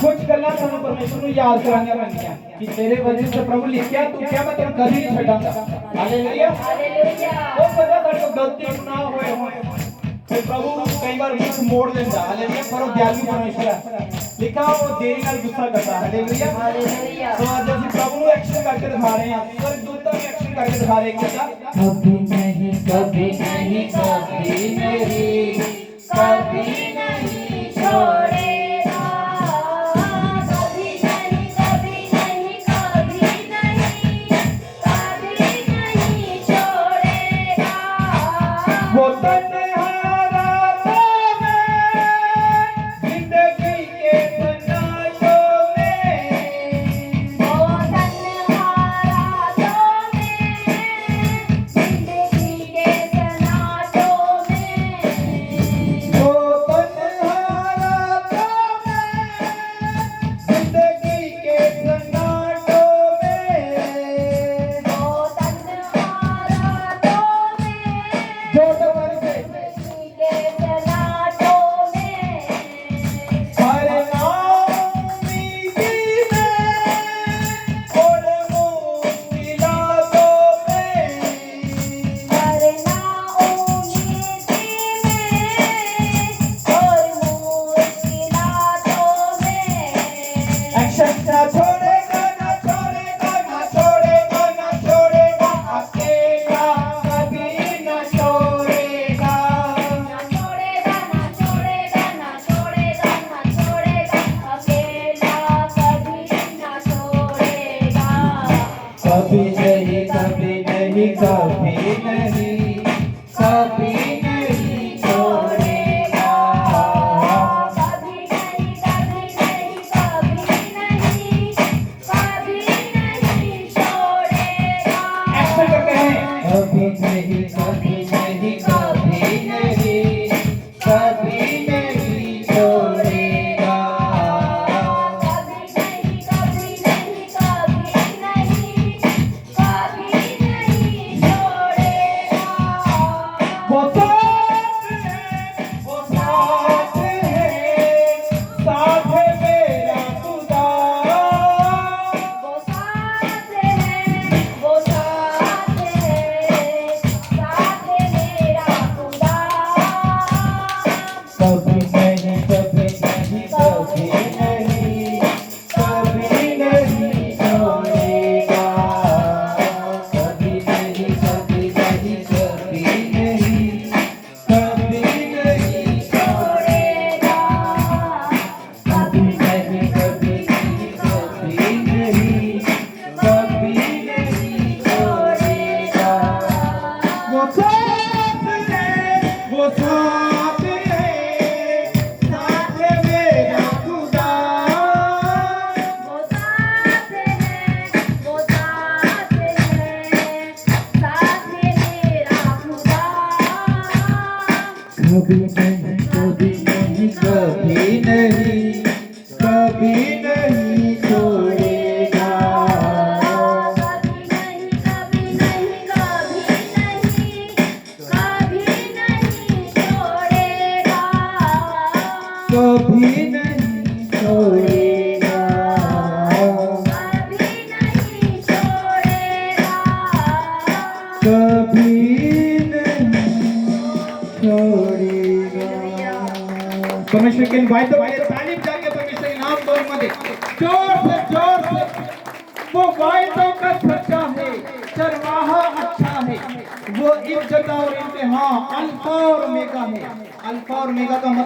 कुछ गल्लां सानू परमेश्वर ਨੂੰ याद करानियां पैंदियां कि तेरे वजह से प्रभु लिखिया तू क्या मैं तेरे कभी नहीं छड्डांगा। Hallelujah hallelujah. वो पता तेरे को गलती गुनाह होए होए फिर प्रभु कई बार मुख मोड़ देता। हालेलुया। पर वो दयालु परमेश्वर है, लिखा वो देरी नाल गुस्सा करता। Hallelujah hallelujah. तो आज ਅਸੀਂ प्रभु ਨੂੰ एक्शन करके दिखा रहे हैं, स्वर्गदूतों ने एक्शन करके दिखा रहे हैं कि कभी नहीं कभी नहीं कभी नहीं कभी नहीं छोड़ेगा, कभी नहीं कभी नहीं कभी नहीं कभी नहीं छोड़ेगा। वो तन्हारा तो मैं जिंदगी के सन्नाटों में, वो तन्हारा तो मैं जिंदगी के सन्नाटों में, वो तन्हारा तो मैं जिंदगी के सन्नाटों में, वो तन्हारा तो मैं जो डर से जिंदगी के सन्नाटों में, हर नाउमीदी में और मुश्किलातों में, वरना उम्मीदी में और मुश्किलातों में, एक्शन ना छोड़ेगा ना छोड़ेगा ना छोड़ेगा ना छोड़ेगा, अकेला कभी ना छोड़ेगा। ना छोड़ेगा ना छोड़ेगा ना छोड़ेगा ना छोड़ेगा, अकेला कभी ना छोड़ेगा। कभी नहीं कभी नहीं कभी नहीं कभी नहीं छोड़ेगा। कभी नहीं कभी नहीं कभी नहीं कभी नहीं छोड़ेगा। एक्शन करते हैं। कभी नहीं कभी नहीं कभी नहीं कभी नहीं छोड़ेगा। कभी नहीं कभी नहीं कभी नहीं कभी नहीं छोड़ेगा। वो साथ है वो साथ है मेरा खुदा। वो साथ है वो साथ है मेरा खुदा। कभी नहीं कभी नहीं कभी नहीं कभी नहीं छोड़ेगा। कभी नहीं कभी नहीं कभी नहीं कभी नहीं छोड़ेगा। कभी नहीं कभी नहीं कभी नहीं कभी नहीं छोड़ेगा। वो साथ है मेरा खुदा। वो साथ है वो साथ है मेरा खुदा। कभी नहीं कभी नहीं कभी नहीं कभी नहीं छोड़ेगा। कभी नहीं कभी नहीं कभी नहीं कभी नहीं छोड़ेगा। कभी नहीं छोड़ेगा। कभी नहीं छोड़ेगा। कभी नहीं छोड़ेगा। परमेश्वर के इन वायदों के तालीम जाके परमेश्वर इनाम दो मध्ये जोर से वो वायदों का सच्चा है, चरवाहा अच्छा है, वो इज्जत और इम्तिहान अल्फा और ओमेगा है। अल्फा और ओमेगा का